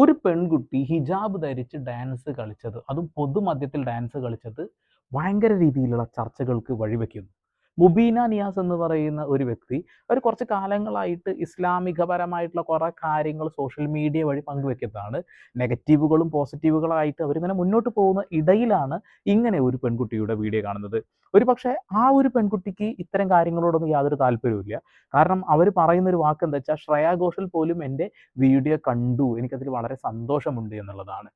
ഒരു പെൺകുട്ടി ഹിജാബ് ധരിച്ച് ഡാൻസ് കളിച്ചത്, അതും പൊതുമധ്യത്തിൽ ഡാൻസ് കളിച്ചത് ഭയങ്കര രീതിയിലുള്ള ചർച്ചകൾക്ക് വഴിവെക്കുന്നു. മുബീന നിയാസ് എന്ന് പറയുന്ന ഒരു വ്യക്തി അവർ കുറച്ച് കാലങ്ങളായിട്ട് ഇസ്ലാമികപരമായിട്ടുള്ള കുറേ കാര്യങ്ങൾ സോഷ്യൽ മീഡിയ വഴി പങ്കുവെക്കുന്നതാണ്. നെഗറ്റീവുകളും പോസിറ്റീവുകളായിട്ട് അവരിങ്ങനെ മുന്നോട്ട് പോകുന്ന ഇടയിലാണ് ഇങ്ങനെ ഒരു പെൺകുട്ടിയുടെ വീഡിയോ കാണുന്നത്. ഒരു പക്ഷേ ആ ഒരു പെൺകുട്ടിക്ക് ഇത്തരം കാര്യങ്ങളോടൊന്നും യാതൊരു താല്പര്യവുമില്ല. കാരണം അവർ പറയുന്ന ഒരു വാക്ക് എന്താ വെച്ചാൽ, ശ്രേയ ഘോഷൽ പോലും എൻ്റെ വീഡിയോ കണ്ടു, എനിക്കതിൽ വളരെ സന്തോഷമുണ്ട് എന്നുള്ളതാണ്.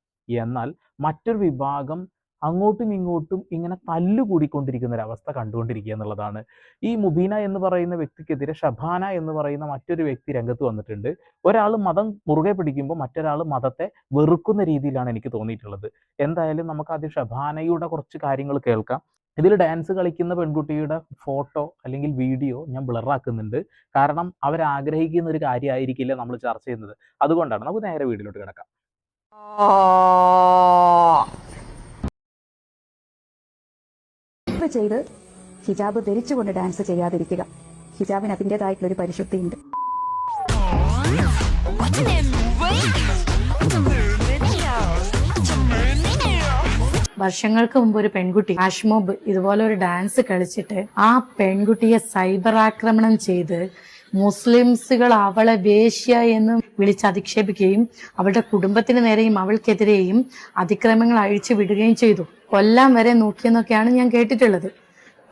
എന്നാൽ മറ്റൊരു വിഭാഗം അങ്ങോട്ടും ഇങ്ങോട്ടും ഇങ്ങനെ തല്ലുകൂടിക്കൊണ്ടിരിക്കുന്ന ഒരവസ്ഥ കണ്ടുകൊണ്ടിരിക്കുക എന്നുള്ളതാണ്. ഈ മുബീന എന്ന് പറയുന്ന വ്യക്തിക്കെതിരെ ഷബാന എന്ന് പറയുന്ന മറ്റൊരു വ്യക്തി രംഗത്ത് വന്നിട്ടുണ്ട്. ഒരാൾ മതം മുറുകെ പിടിക്കുമ്പോൾ മറ്റൊരാൾ മതത്തെ വെറുക്കുന്ന രീതിയിലാണ് എനിക്ക് തോന്നിയിട്ടുള്ളത്. എന്തായാലും നമുക്ക് ആദ്യം ഷബാനയുടെ കുറച്ച് കാര്യങ്ങൾ കേൾക്കാം. ഇതിൽ ഡാൻസ് കളിക്കുന്ന പെൺകുട്ടിയുടെ ഫോട്ടോ അല്ലെങ്കിൽ വീഡിയോ ഞാൻ ബ്ലറാക്കുന്നുണ്ട്. കാരണം അവരാഗ്രഹിക്കുന്ന ഒരു കാര്യമായിരിക്കില്ല നമ്മൾ ചർച്ച ചെയ്യുന്നത്. അതുകൊണ്ടാണ്. നമുക്ക് നേരെ വീഡിയോയിലോട്ട് കിടക്കാം. ചെയ്ത് ഹിജാബ് ധരിച്ചുകൊണ്ട് ഡാൻസ് ചെയ്യാതിരിക്കുക. ഹിജാബിന് അതിൻ്റെതായിട്ടുള്ളൊരു പരിശുദ്ധിയുണ്ട്. വർഷങ്ങൾക്ക് മുമ്പ് ഒരു പെൺകുട്ടി ഫ്ലാഷ് മോബ് ഇതുപോലെ ഒരു ഡാൻസ് കളിച്ചിട്ട് ആ പെൺകുട്ടിയെ സൈബർ ആക്രമണം ചെയ്ത് മുസ്ലിംസുകൾ അവളെ വേശ്യ എന്ന് വിളിച്ചധിക്ഷേപിക്കുകയും അവളുടെ കുടുംബത്തിന് നേരെയും അവൾക്കെതിരെയും അതിക്രമങ്ങൾ അഴിച്ചു വിടുകയും ചെയ്തു. കൊല്ലാൻ വരെ നോക്കിയെന്നൊക്കെയാണ് ഞാൻ കേട്ടിട്ടുള്ളത്.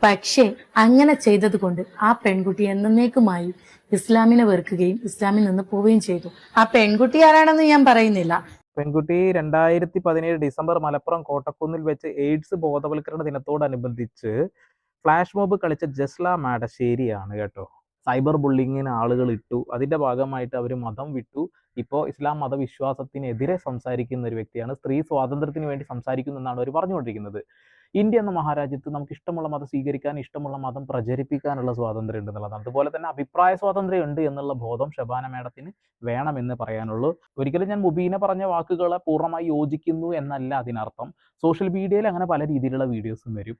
പക്ഷേ അങ്ങനെ ചെയ്തത് കൊണ്ട് ആ പെൺകുട്ടി എന്നേക്കുമായി ഇസ്ലാമിനെ വെറുക്കുകയും ഇസ്ലാമിൽ നിന്ന് പോവുകയും ചെയ്തു. ആ പെൺകുട്ടി ആരാണെന്ന് ഞാൻ പറയുന്നില്ല. പെൺകുട്ടി 2017 ഡിസംബർ മലപ്പുറം കോട്ടക്കുന്നിൽ വെച്ച് എയ്ഡ്സ് ബോധവൽക്കരണ ദിനത്തോടനുബന്ധിച്ച് ഫ്ലാഷ് മോബ് കളിച്ച ജസ്ല മാടശ്ശേരിയാണ് കേട്ടോ. സൈബർ ബുള്ളിങ്ങിന് ആളുകൾ ഇട്ടു. അതിന്റെ ഭാഗമായിട്ട് അവർ മതം വിട്ടു. ഇപ്പോൾ ഇസ്ലാം മതവിശ്വാസത്തിനെതിരെ സംസാരിക്കുന്ന ഒരു വ്യക്തിയാണ്. സ്ത്രീ സ്വാതന്ത്ര്യത്തിന് വേണ്ടി സംസാരിക്കുന്നു എന്നാണ് അവർ പറഞ്ഞുകൊണ്ടിരിക്കുന്നത്. ഇന്ത്യ എന്ന മഹാരാജ്യത്ത് നമുക്ക് ഇഷ്ടമുള്ള മതം സ്വീകരിക്കാൻ, ഇഷ്ടമുള്ള മതം പ്രചരിപ്പിക്കാനുള്ള സ്വാതന്ത്ര്യം ഉണ്ട് എന്നുള്ളതാണ്. അതുപോലെ തന്നെ അഭിപ്രായ സ്വാതന്ത്ര്യം ഉണ്ട് എന്നുള്ള ബോധം ഷബാന മേഡത്തിന് വേണമെന്ന് പറയാനുള്ളൂ. ഒരിക്കലും ഞാൻ മുബീന പറഞ്ഞ വാക്കുകളെ പൂർണ്ണമായി യോജിക്കുന്നു എന്നല്ല അതിനർത്ഥം. സോഷ്യൽ മീഡിയയിൽ അങ്ങനെ പല രീതിയിലുള്ള വീഡിയോസും വരും.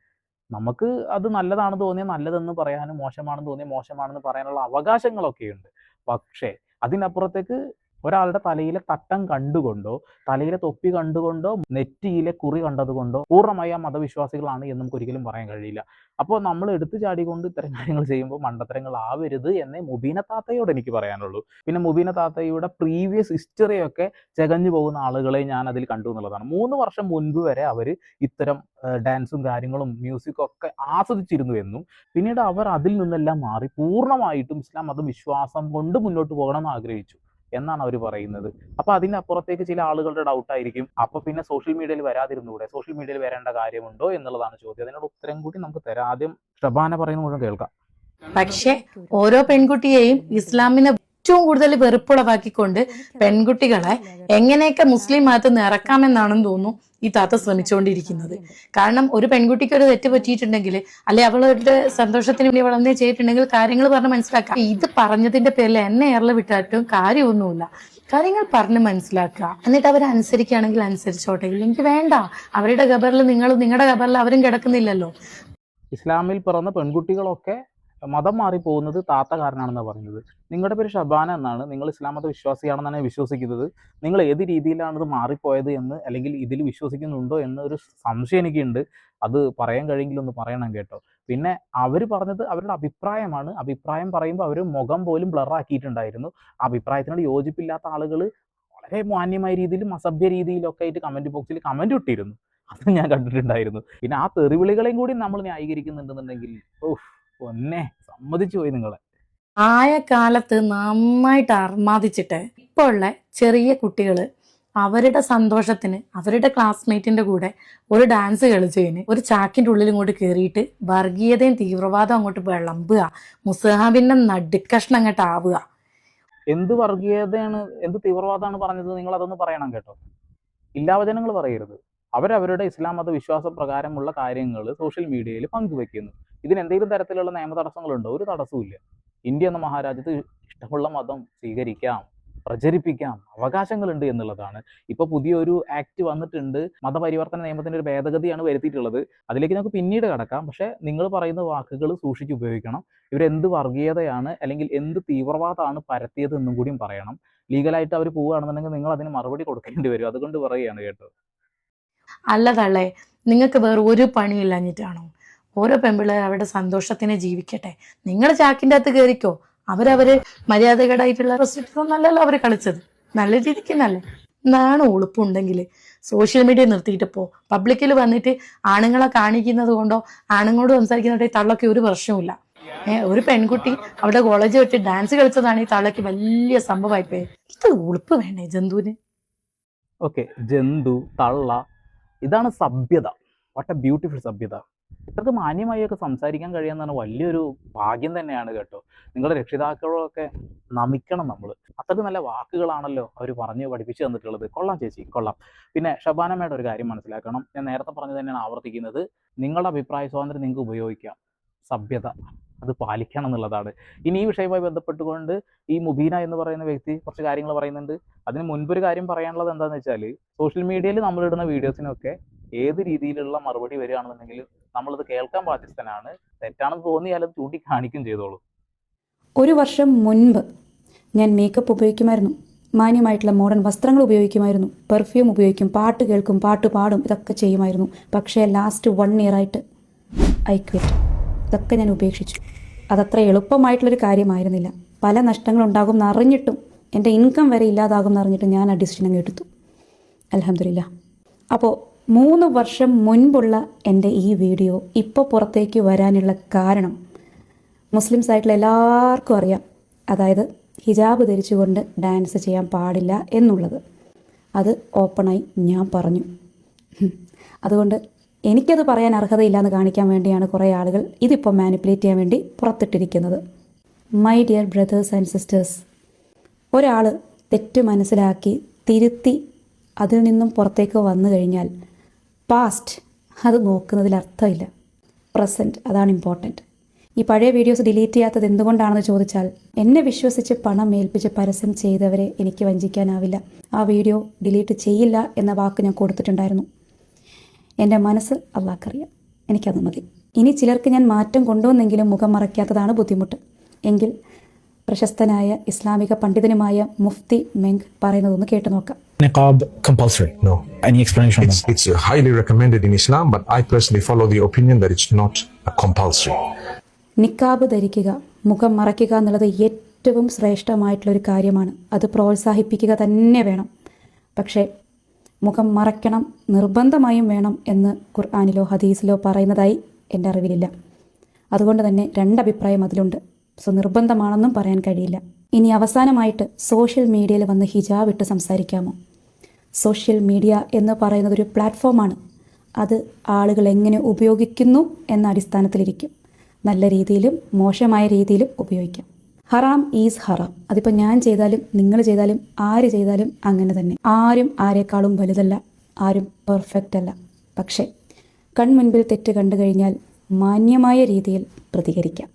നമുക്ക് അത് നല്ലതാണെന്ന് തോന്നിയാൽ നല്ലതെന്ന് പറയാനും മോശമാണെന്ന് തോന്നിയാൽ മോശമാണെന്ന് പറയാനുള്ള അവകാശങ്ങളൊക്കെയുണ്ട്. പക്ഷേ അതിനപ്പുറത്തേക്ക് ഒരാളുടെ തലയിലെ തട്ടം കണ്ടുകൊണ്ടോ തലയിലെ തൊപ്പി കണ്ടുകൊണ്ടോ നെറ്റിയിലെ കുറി കണ്ടതുകൊണ്ടോ പൂർണ്ണമായി ആ മതവിശ്വാസികളാണ് എന്ന് നമുക്ക് ഒരിക്കലും പറയാൻ കഴിയില്ല. അപ്പോൾ നമ്മൾ എടുത്തു ചാടിക്കൊണ്ട് ഇത്തരം കാര്യങ്ങൾ ചെയ്യുമ്പോൾ മണ്ടത്തരങ്ങൾ ആവരുത് എന്നേ മുബീന താത്തയോട് എനിക്ക് പറയാനുള്ളൂ. പിന്നെ മുബീന താത്തയുടെ പ്രീവിയസ് ഹിസ്റ്ററിയൊക്കെ ചകഞ്ഞു പോകുന്ന ആളുകളെ ഞാൻ അതിൽ കണ്ടു എന്നുള്ളതാണ്. 3 വർഷം മുൻപ് വരെ അവർ ഇത്തരം ഡാൻസും കാര്യങ്ങളും മ്യൂസിക്കും ഒക്കെ ആസ്വദിച്ചിരുന്നു എന്നും പിന്നീട് അവർ അതിൽ നിന്നെല്ലാം മാറി പൂർണ്ണമായിട്ടും ഇസ്ലാം മതവിശ്വാസം കൊണ്ട് മുന്നോട്ട് പോകണമെന്ന് ആഗ്രഹിച്ചു എന്നാണ് അവർ പറയുന്നത്. അപ്പൊ അതിനപ്പുറത്തേക്ക് ചില ആളുകളുടെ ഡൗട്ട് ആയിരിക്കും, അപ്പൊ പിന്നെ സോഷ്യൽ മീഡിയയിൽ വരാതിരുന്നൂടെ, സോഷ്യൽ മീഡിയയിൽ വരേണ്ട കാര്യമുണ്ടോ എന്നുള്ളതാണ് ചോദ്യം. അതിനോട് ഉത്തരം കൂടി നമുക്ക് തരാം. ആദ്യം ഷബാന പറയുന്ന മുഴുവൻ കേൾക്കാം. പക്ഷെ ഓരോ പെൺകുട്ടിയെയും ഇസ്ലാമിനെ ഏറ്റവും കൂടുതൽ വെറുപ്പുളവാക്കിക്കൊണ്ട് പെൺകുട്ടികളെ എങ്ങനെയൊക്കെ മുസ്ലിം മതത്തിൽ നിന്ന് ഇറക്കാമെന്നാണെന്ന് തോന്നുന്നു ഈ താത്ത ശ്രമിച്ചുകൊണ്ടിരിക്കുന്നത്. കാരണം ഒരു പെൺകുട്ടിക്ക് ഒരു തെറ്റ് പറ്റിയിട്ടുണ്ടെങ്കിൽ, അല്ലെ അവളുടെ സന്തോഷത്തിന് വേണ്ടി വളർന്നേ ചെയ്തിട്ടുണ്ടെങ്കിൽ കാര്യങ്ങൾ പറഞ്ഞ് മനസ്സിലാക്കാം. ഇത് പറഞ്ഞതിന്റെ പേരിൽ എന്നെ ഏറല വിട്ടായിട്ടും കാര്യമൊന്നുമില്ല. കാര്യങ്ങൾ പറഞ്ഞ് മനസ്സിലാക്കുക, എന്നിട്ട് അവരനുസരിക്കുകയാണെങ്കിൽ അനുസരിച്ചോട്ടെ, ഇല്ലെങ്കിൽ വേണ്ട. അവരുടെ ഖബറിൽ നിങ്ങളുടെ ഖബറിൽ അവരും കിടക്കുന്നില്ലല്ലോ. ഇസ്ലാമിൽ പിറന്ന പെൺകുട്ടികളൊക്കെ മതം മാറിപ്പോകുന്നത് താത്ത കാരനാണെന്നാണ് പറയുന്നത്. നിങ്ങളുടെ പേര് ഷബാന എന്നാണ്, നിങ്ങൾ ഇസ്ലാം മത വിശ്വാസിയാണെന്നാണ് വിശ്വസിക്കുന്നത്. നിങ്ങൾ ഏത് രീതിയിലാണ് ഇത് മാറിപ്പോയത് എന്ന്, അല്ലെങ്കിൽ ഇതിൽ വിശ്വസിക്കുന്നുണ്ടോ എന്നൊരു സംശയം എനിക്കുണ്ട്. അത് പറയാൻ കഴിയെങ്കിൽ ഒന്ന് പറയണം കേട്ടോ. പിന്നെ അവർ പറഞ്ഞത് അവരുടെ അഭിപ്രായമാണ്. അഭിപ്രായം പറയുമ്പോൾ അവർ മുഖം പോലും ബ്ലറാക്കിയിട്ടുണ്ടായിരുന്നു. അഭിപ്രായത്തിനോട് യോജിപ്പില്ലാത്ത ആളുകൾ വളരെ മാന്യമായ രീതിയിലും അസഭ്യ രീതിയിലൊക്കെ ആയിട്ട് കമന്റ് ബോക്സിൽ കമന്റ് ഇട്ടിരുന്നു. അത് ഞാൻ കണ്ടിട്ടുണ്ടായിരുന്നു. പിന്നെ ആ തെറിവിളികളെയും കൂടി നമ്മൾ ന്യായീകരിക്കുന്നുണ്ടെന്നുണ്ടെങ്കിൽ ഒന്നെ സമ്മതിച്ചു പോയി നിങ്ങളെ. ആയ കാലത്ത് നന്നായിട്ട് അർമാദിച്ചിട്ട് ഇപ്പോൾ ഉള്ള ചെറിയ കുട്ടികള് അവരുടെ സന്തോഷത്തിന് അവരുടെ ക്ലാസ്മേറ്റിന്റെ കൂടെ ഒരു ഡാൻസ് കളിച്ചതിന് ഒരു ചാക്കിന്റെ ഉള്ളിൽ ഇങ്ങോട്ട് കയറിയിട്ട് വർഗീയതയും തീവ്രവാദം അങ്ങോട്ട് വിളമ്പുക, മുസ്ഹാബിന്റെ നടുക്കഷ്ണം അങ്ങോട്ട് ആവുക. എന്ത് വർഗീയതയാണ്, എന്ത് തീവ്രവാദമാണ് പറഞ്ഞത്, നിങ്ങൾ അതൊന്ന് പറയണം കേട്ടോ. ഇല്ലാവചനങ്ങൾ പറയരുത്. അവരവരുടെ ഇസ്ലാം മത വിശ്വാസ പ്രകാരമുള്ള കാര്യങ്ങൾ സോഷ്യൽ മീഡിയയിൽ പങ്കുവെക്കുന്നു. ഇതിന് എന്തെങ്കിലും തരത്തിലുള്ള നിയമ തടസ്സങ്ങളുണ്ടോ? ഒരു തടസ്സവും. ഇന്ത്യ എന്ന മഹാരാജ്യത്ത് ഇഷ്ടമുള്ള മതം സ്വീകരിക്കാം, പ്രചരിപ്പിക്കാം, അവകാശങ്ങളുണ്ട് എന്നുള്ളതാണ്. ഇപ്പൊ പുതിയൊരു ആക്ട് വന്നിട്ടുണ്ട്, മതപരിവർത്തന നിയമത്തിന്റെ ഒരു ഭേദഗതിയാണ് വരുത്തിയിട്ടുള്ളത്. അതിലേക്ക് നമുക്ക് പിന്നീട് കടക്കാം. പക്ഷെ നിങ്ങൾ പറയുന്ന വാക്കുകൾ സൂക്ഷിച്ച് ഉപയോഗിക്കണം. ഇവരെന്ത് വർഗീയതയാണ് അല്ലെങ്കിൽ എന്ത് തീവ്രവാദമാണ് പരത്തിയത് എന്നും കൂടിയും പറയണം. ലീഗലായിട്ട് അവർ പോവുകയാണെന്നുണ്ടെങ്കിൽ നിങ്ങൾ അതിന് മറുപടി കൊടുക്കേണ്ടി വരും. അതുകൊണ്ട് പറയുകയാണ് കേട്ടോ. അല്ല തള്ളേ, നിങ്ങൾക്ക് വേറെ ഒരു പണിയില്ലാഞ്ഞിട്ടാണോ? ഓരോ പെൺപിള്ളേർ അവരുടെ സന്തോഷത്തിന് ജീവിക്കട്ടെ. നിങ്ങൾ ചാക്കിൻ്റെ അകത്ത് കയറിക്കോ. അവരവര് മര്യാദകേടായിട്ടുള്ള റെസ്ട്രിക്ഷൻ നല്ലല്ലോ അവർ കളിച്ചത്, നല്ല രീതിക്ക് നല്ല നാണോ ഉളുപ്പുണ്ടെങ്കിൽ സോഷ്യൽ മീഡിയ നിർത്തിയിട്ട് പോ. പബ്ലിക്കിൽ വന്നിട്ട് ആണുങ്ങളെ കാണിക്കുന്നത് കൊണ്ടോ ആണുങ്ങളോട് സംസാരിക്കുന്നതോ തള്ളക്ക് ഒരു പ്രശ്നവുമില്ല. ഒരു പെൺകുട്ടി അവിടെ കോളേജ് വിട്ട് ഡാൻസ് കളിച്ചതാണ് ഈ തള്ളക്ക് വലിയ സംഭവമായിപ്പോയി. ഇത് ഉളുപ്പ് വേണ്ടേ ജന്തുവിന്? ഓക്കെ, ജന്തു, തള്ള, ഇതാണ് സഭ്യത. വാട്ട് എ ബ്യൂട്ടിഫുൾ സഭ്യത. ഇതൊക്കെ മാന്യമായൊക്കെ സംസാരിക്കാൻ കഴിയാന്ന് പറഞ്ഞാൽ വലിയൊരു ഭാഗ്യം തന്നെയാണ് കേട്ടോ. നിങ്ങളുടെ രക്ഷിതാക്കളൊക്കെ നമിക്കണം നമ്മൾ. അത്രയ്ക്ക് നല്ല വാക്കുകളാണല്ലോ അവർ പറഞ്ഞ് പഠിപ്പിച്ചു തന്നിട്ടുള്ളത്. കൊള്ളാം ചേച്ചി, കൊള്ളാം. പിന്നെ ഷബാനമ്മയുടെ ഒരു കാര്യം മനസ്സിലാക്കണം. ഞാൻ നേരത്തെ പറഞ്ഞത് തന്നെയാണ് ആവർത്തിക്കുന്നത്. നിങ്ങളുടെ അഭിപ്രായ സ്വാതന്ത്ര്യം നിങ്ങൾക്ക് ഉപയോഗിക്കാം. സഭ്യത അത് പാലിക്കണം എന്നുള്ളതാണ്. ഇനി ഈ വിഷയവുമായി ബന്ധപ്പെട്ടുകൊണ്ട് ഈ മുബീന എന്ന് പറയുന്ന വ്യക്തി കുറച്ച് കാര്യങ്ങൾ പറയുന്നുണ്ട്. അതിന് മുൻപൊരു കാര്യം പറയാനുള്ളത് എന്താണെന്ന് വെച്ചാൽ, സോഷ്യൽ മീഡിയയിൽ നമ്മളിടുന്ന വീഡിയോസിനൊക്കെ ഏത് രീതിയിലുള്ള മറുപടി വരികയാണെന്നുണ്ടെങ്കിൽ നമ്മളത് കേൾക്കാൻ ബാധ്യസ്ഥനാണ്. തെറ്റാണെന്ന് തോന്നിയാൽ അത് ചൂണ്ടിക്കാണിക്കും ചെയ്തോളൂ. ഒരു വർഷം മുൻപ് ഞാൻ മേക്കപ്പ് ഉപയോഗിക്കുമായിരുന്നു, മാന്യമായിട്ടുള്ള മോഡേൺ വസ്ത്രങ്ങൾ ഉപയോഗിക്കുമായിരുന്നു, പെർഫ്യൂം ഉപയോഗിക്കും, പാട്ട് കേൾക്കും, പാട്ട് പാടും, ഇതൊക്കെ ചെയ്യുമായിരുന്നു. പക്ഷേ ലാസ്റ്റ് 1 year ആയിട്ട് ഐ ക്വിറ്റ്. ഇതൊക്കെ ഞാൻ ഉപേക്ഷിച്ചു. അതത്ര എളുപ്പമായിട്ടുള്ളൊരു കാര്യമായിരുന്നില്ല. പല നഷ്ടങ്ങളുണ്ടാകും എന്നറിഞ്ഞിട്ടും, എൻ്റെ ഇൻകം വരെ ഇല്ലാതാകും എന്നറിഞ്ഞിട്ടും ഞാൻ ആ ഡിസിഷൻ അങ്ങ് എടുത്തു. അൽഹംദുലില്ലാ. അപ്പോൾ 3 വർഷം മുൻപുള്ള എൻ്റെ ഈ വീഡിയോ ഇപ്പോൾ പുറത്തേക്ക് വരാനുള്ള കാരണം മുസ്ലിംസ് ആയിട്ടുള്ള എല്ലാവർക്കും അറിയാം. അതായത് ഹിജാബ് ധരിച്ചുകൊണ്ട് ഡാൻസ് ചെയ്യാൻ പാടില്ല എന്നുള്ളത്. അത് ഓപ്പണായി ഞാൻ പറഞ്ഞു. അതുകൊണ്ട് എനിക്കത് പറയാൻ അർഹതയില്ലാന്ന് കാണിക്കാൻ വേണ്ടിയാണ് കുറേ ആളുകൾ ഇതിപ്പോൾ മാനിപ്പുലേറ്റ് ചെയ്യാൻ വേണ്ടി പുറത്തിട്ടിരിക്കുന്നത്. My dear brothers and sisters, ഒരാൾ തെറ്റ് മനസ്സിലാക്കി തിരുത്തി അതിൽ നിന്നും പുറത്തേക്ക് വന്നു കഴിഞ്ഞാൽ പാസ്റ്റ് അത് നോക്കുന്നതിൽ അർത്ഥമില്ല. പ്രസൻറ്റ് അതാണ് ഇമ്പോർട്ടൻറ്റ്. ഈ പഴയ വീഡിയോസ് ഡിലീറ്റ് ചെയ്യാത്തത് എന്തുകൊണ്ടാണെന്ന് ചോദിച്ചാൽ, എന്നെ വിശ്വസിച്ച് പണം ഏൽപ്പിച്ച് പരസ്യം ചെയ്തവരെ എനിക്ക് വഞ്ചിക്കാനാവില്ല. ആ വീഡിയോ ഡിലീറ്റ് ചെയ്യില്ല എന്ന വാക്ക് ഞാൻ കൊടുത്തിട്ടുണ്ടായിരുന്നു. എൻ്റെ മനസ്സ് അള്ളാഹ്ക്കറിയാം, എനിക്കത് മതി. ഇനി ചിലർക്ക് ഞാൻ മാറ്റം കൊണ്ടുവന്നെങ്കിലും മുഖം മറയ്ക്കാത്തതാണ് ബുദ്ധിമുട്ട് എങ്കിൽ പ്രശസ്തനായ ഇസ്ലാമിക പണ്ഡിതനുമായ മുഫ്തി മെങ് പറയുന്നതൊന്ന് കേട്ടു നോക്കാം. Niqab compulsory? No. Any explanation on that? It's highly recommended in Islam, but I personally follow the opinion that it's not compulsory. Niqab ധരിക്കുക, മുഖം മറയ്ക്കുക എന്നുള്ളത് ഏറ്റവും ശ്രേഷ്ഠമായിട്ടുള്ളൊരു കാര്യമാണ്. അത് പ്രോത്സാഹിപ്പിക്കുക തന്നെ വേണം. പക്ഷേ മുഖം മറയ്ക്കണം, നിർബന്ധമായും വേണം എന്ന് ഖുർആനിലോ ഹദീസിലോ പറയുന്നതായി എൻ്റെ അറിവിലില്ല. അതുകൊണ്ട് തന്നെ 2 അഭിപ്രായം അതിലുണ്ട്. സോ നിർബന്ധമാണെന്നും പറയാൻ കഴിയില്ല. ഇനി അവസാനമായിട്ട് സോഷ്യൽ മീഡിയയിൽ വന്ന് ഹിജാബ് ഇട്ട് സംസാരിക്കാമോ? സോഷ്യൽ മീഡിയ എന്ന് പറയുന്നത് ഒരു പ്ലാറ്റ്ഫോമാണ്. അത് ആളുകൾ എങ്ങനെ ഉപയോഗിക്കുന്നു എന്ന അടിസ്ഥാനത്തിലിരിക്കും. നല്ല രീതിയിലും മോശമായ രീതിയിലും ഉപയോഗിക്കാം. ഹറാം ഈസ് ഹറാം. അതിപ്പോൾ ഞാൻ ചെയ്താലും നിങ്ങൾ ചെയ്താലും ആര് ചെയ്താലും അങ്ങനെ തന്നെ. ആരും ആരെക്കാളും വലുതല്ല, ആരും പെർഫെക്റ്റ് അല്ല. പക്ഷേ കൺമുൻപിൽ തെറ്റ് കണ്ടു കഴിഞ്ഞാൽ മാന്യമായ രീതിയിൽ പ്രതികരിക്കാം.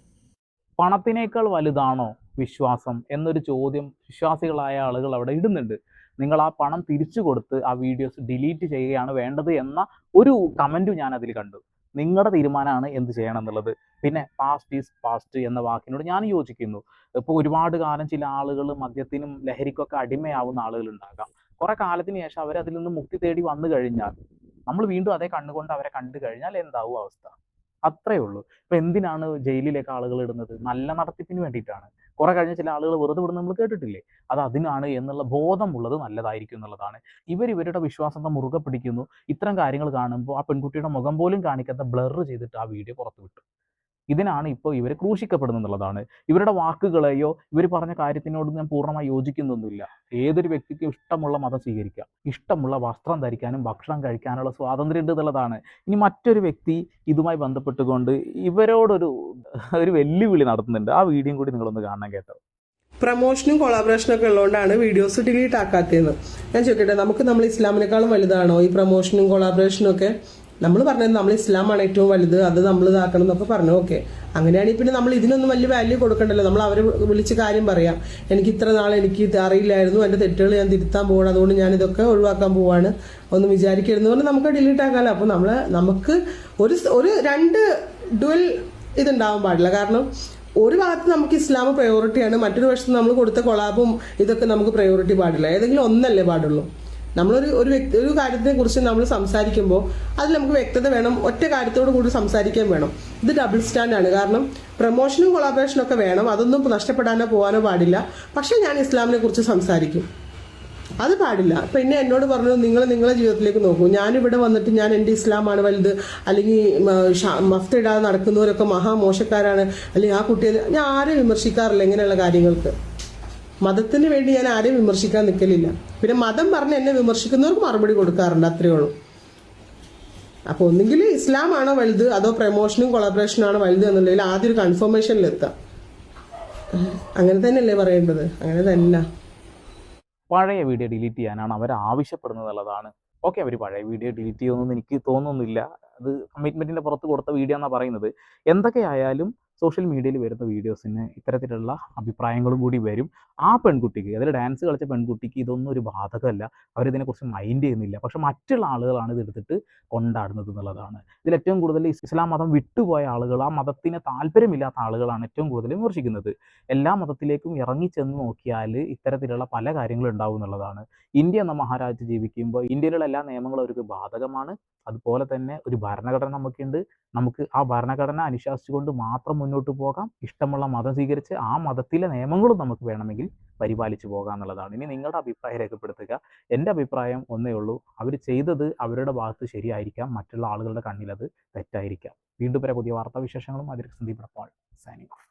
പണത്തിനേക്കാൾ വലുതാണോ വിശ്വാസം എന്നൊരു ചോദ്യം വിശ്വാസികളായ ആളുകൾ അവിടെ ഇടുന്നുണ്ട്. നിങ്ങൾ ആ പണം തിരിച്ചു കൊടുത്ത് ആ വീഡിയോസ് ഡിലീറ്റ് ചെയ്യുകയാണ് വേണ്ടത് എന്ന ഒരു കമൻറ്റും ഞാൻ അതിൽ കണ്ടു. നിങ്ങളുടെ തീരുമാനമാണ് എന്ത് ചെയ്യണം എന്നുള്ളത്. പിന്നെ പാസ്റ്റ് ഈസ് പാസ്റ്റ് എന്ന വാക്കിനോട് ഞാൻ യോജിക്കുന്നു. ഇപ്പോൾ ഒരുപാട് കാലം ചില ആളുകൾ മദ്യത്തിനും ലഹരിക്കൊക്കെ അടിമയാവുന്ന ആളുകളുണ്ടാകാം. കുറെ കാലത്തിന് ശേഷം അവരതിൽ നിന്ന് മുക്തി തേടി വന്നു കഴിഞ്ഞാൽ നമ്മൾ വീണ്ടും അതേ കണ്ണുകൊണ്ട് അവരെ കണ്ടു കഴിഞ്ഞാൽ എന്താവും അവസ്ഥ? അത്രയേ ഉള്ളൂ. ഇപ്പം എന്തിനാണ് ജയിലിലേക്ക് ആളുകൾ ഇടുന്നത്? നല്ല നടത്തിപ്പിന് വേണ്ടിയിട്ടാണ്. കുറെ കഴിഞ്ഞ ചില ആളുകൾ വെറുതെ വിടുന്ന നമ്മൾ കേട്ടിട്ടില്ലേ? അത് അതിനാണ് എന്നുള്ള ബോധമുള്ളത് നല്ലതായിരിക്കും എന്നുള്ളതാണ്. ഇവരുടെ വിശ്വാസത്തെ മുറുകെ പിടിക്കുന്നു. ഇത്തരം കാര്യങ്ങൾ കാണുമ്പോൾ ആ പെൺകുട്ടിയുടെ മുഖം പോലും കാണിക്കാത്ത ബ്ലർ ചെയ്തിട്ട് ആ വീഡിയോ പുറത്തു വിട്ടു. ഇതിനാണ് ഇപ്പോൾ ഇവർ ക്രൂശിക്കപ്പെടുന്നത് എന്നുള്ളതാണ്. ഇവരുടെ വാക്കുകളെയോ ഇവർ പറഞ്ഞ കാര്യത്തിനോട് ഞാൻ പൂർണ്ണമായി യോജിക്കുന്നൊന്നുമില്ല. ഏതൊരു വ്യക്തിക്കും ഇഷ്ടമുള്ള മതം സ്വീകരിക്കാം, ഇഷ്ടമുള്ള വസ്ത്രം ധരിക്കാനും ഭക്ഷണം കഴിക്കാനുള്ള സ്വാതന്ത്ര്യം ഉണ്ട് എന്നുള്ളതാണ്. ഇനി മറ്റൊരു വ്യക്തി ഇതുമായി ബന്ധപ്പെട്ടുകൊണ്ട് ഇവരോടൊരു വെല്ലുവിളി നടത്തുന്നുണ്ട്. ആ വീഡിയോ കൂടി നിങ്ങളൊന്ന് കാണാൻ കേട്ടോ. പ്രൊമോഷനും കൊളാബറേഷനും ഒക്കെ ഉള്ളതുകൊണ്ടാണ് വീഡിയോസ് ഡിലീറ്റ് ആക്കാത്തതെന്ന്. ഞാൻ ചോദിക്കട്ടെ, നമ്മൾ ഇസ്ലാമിനേക്കാളും വലുതാണോ ഈ പ്രൊമോഷനും കൊളാബറേഷനും ഒക്കെ? നമ്മൾ പറഞ്ഞത് നമ്മൾ ഇസ്ലാമാണ് ഏറ്റവും വലുത്, അത് നമ്മൾ ഇതാക്കണം എന്നൊക്കെ പറഞ്ഞു. ഓക്കെ, അങ്ങനെയാണെങ്കിൽ പിന്നെ നമ്മൾ ഇതിനൊന്നും വലിയ വാല്യൂ കൊടുക്കണ്ടല്ലോ. നമ്മൾ അവരെ വിളിച്ച് കാര്യം പറയാം, എനിക്ക് ഇത്ര നാൾ എനിക്ക് ഇത് അറിയില്ലായിരുന്നു, എൻ്റെ തെറ്റുകൾ ഞാൻ തിരുത്താൻ പോവാണ്, അതുകൊണ്ട് ഞാൻ ഇതൊക്കെ ഒഴിവാക്കാൻ പോവാണ്, ഒന്നും വിചാരിക്കരുതെന്ന് പറഞ്ഞാൽ നമുക്ക് ഡിലീറ്റ് ആക്കാമല്ലോ. അപ്പോൾ നമുക്ക് ഒരു 2 ഡുവൽ ഇതുണ്ടാവാൻ പാടില്ല. കാരണം ഒരു ഭാഗത്ത് നമുക്ക് ഇസ്ലാം പ്രയോറിറ്റിയാണ്, മറ്റൊരു വശത്ത് നമ്മൾ കൊടുത്ത കൊളാബും ഇതൊക്കെ നമുക്ക് പ്രയോറിറ്റി പാടില്ല. ഏതെങ്കിലും ഒന്നല്ലേ പാടുള്ളൂ. നമ്മളൊരു ഒരു കാര്യത്തെ കുറിച്ച് നമ്മൾ സംസാരിക്കുമ്പോൾ അതിൽ നമുക്ക് വ്യക്തത വേണം, ഒറ്റ കാര്യത്തോട് കൂടി സംസാരിക്കാൻ വേണം. ഇത് ഡബിൾ സ്റ്റാൻഡാണ്. കാരണം പ്രൊമോഷനും കൊളാബറേഷനും ഒക്കെ വേണം, അതൊന്നും നഷ്ടപ്പെടാനോ പോകാനോ പാടില്ല. പക്ഷേ ഞാൻ ഇസ്ലാമിനെ കുറിച്ച് സംസാരിക്കും, അത് പാടില്ല. പിന്നെ എന്നോട് പറഞ്ഞു നിങ്ങളെ ജീവിതത്തിലേക്ക് നോക്കൂ, ഞാനിവിടെ വന്നിട്ട് ഞാൻ എൻ്റെ ഇസ്ലാമാണ് വലുത്, അല്ലെങ്കിൽ മഫ്ത ഇടാതെ നടക്കുന്നവരൊക്കെ മഹാമോശക്കാരാണ്, അല്ലെങ്കിൽ ആ കുട്ടിയെ ഞാൻ ആരെയും വിമർശിക്കാറില്ല. ഇങ്ങനെയുള്ള കാര്യങ്ങൾക്ക് മതത്തിന് വേണ്ടി ഞാൻ ആരെയും വിമർശിക്കാൻ നിൽക്കലില്ല. പിന്നെ മതം പറഞ്ഞ് എന്നെ വിമർശിക്കുന്നവർക്ക് മറുപടി കൊടുക്കാറുണ്ട്, അത്രയേ ഉള്ളൂ. അപ്പോൾ ഒന്നുകിൽ ഇസ്ലാമാണോ വലുത് അതോ പ്രമോഷനും കൊളാബറേഷനും ആണോ വലുത് എന്നുള്ളതിൽ ആദ്യം ഒരു കൺഫർമേഷനിലെത്താം. അങ്ങനെ തന്നെയല്ലേ പറയേണ്ടത്? അങ്ങനെ തന്നെ. പഴയ വീഡിയോ ഡിലീറ്റ് ചെയ്യാനാണ് അവർ ആവശ്യപ്പെടുന്നത് എന്നുള്ളതാണ്. ഓക്കെ, അവർ പഴയ വീഡിയോ ഡിലീറ്റ് ചെയ്യുമെന്ന് എനിക്ക് തോന്നുന്നില്ല. അത് കമ്മിറ്റ്മെൻറ്റിൻ്റെ പുറത്ത് കൊടുത്ത വീഡിയോ എന്നാണ് പറയുന്നത്. എന്തൊക്കെയായാലും സോഷ്യൽ മീഡിയയിൽ വരുന്ന വീഡിയോസിന് ഇത്തരത്തിലുള്ള അഭിപ്രായങ്ങളും കൂടി വരും. ആ പെൺകുട്ടിക്ക്, അതിൽ ഡാൻസ് കളിച്ച പെൺകുട്ടിക്ക് ഇതൊന്നും ഒരു ബാധകമല്ല, അവരിതിനെക്കുറിച്ച് മൈൻഡ് ചെയ്യുന്നില്ല. പക്ഷെ മറ്റുള്ള ആളുകളാണ് ഇതെടുത്തിട്ട് കൊണ്ടാടുന്നത് എന്നുള്ളതാണ്. ഇതിൽ ഏറ്റവും കൂടുതൽ ഇസ്ലാം മതം വിട്ടുപോയ ആളുകൾ, ആ മതത്തിന് താല്പര്യമില്ലാത്ത ആളുകളാണ് ഏറ്റവും കൂടുതൽ വിമർശിക്കുന്നത്. എല്ലാ മതത്തിലേക്കും ഇറങ്ങിച്ചെന്ന് നോക്കിയാൽ ഇത്തരത്തിലുള്ള പല കാര്യങ്ങളും ഉണ്ടാവും എന്നുള്ളതാണ്. ഇന്ത്യ എന്ന മഹാരാജ്യത്ത് ജീവിക്കുമ്പോൾ ഇന്ത്യയിലുള്ള എല്ലാ നിയമങ്ങളും അവർക്ക് ബാധകമാണ്. അതുപോലെ തന്നെ ഒരു ഭരണഘടന നമുക്കുണ്ട്. നമുക്ക് ആ ഭരണഘടന അനുശാസിച്ചുകൊണ്ട് മാത്രം മുന്നോട്ട് പോകാം. ഇഷ്ടമുള്ള മതം സ്വീകരിച്ച് ആ മതത്തിലെ നിയമങ്ങളും നമുക്ക് വേണമെങ്കിൽ പരിപാലിച്ചു പോകാം എന്നുള്ളതാണ്. ഇനി നിങ്ങളുടെ അഭിപ്രായം രേഖപ്പെടുത്തുക. എൻ്റെ അഭിപ്രായം ഒന്നേ ഉള്ളൂ, അവർ ചെയ്തത് അവരുടെ ഭാഗത്ത് ശരിയായിരിക്കാം, മറ്റുള്ള ആളുകളുടെ കണ്ണിൽ അത് തെറ്റായിരിക്കാം. വീണ്ടും വരെ പുതിയ വാർത്താവിശേഷങ്ങളും അതിൽ സന്ദീപ് സൈനിങ് ഓഫ്.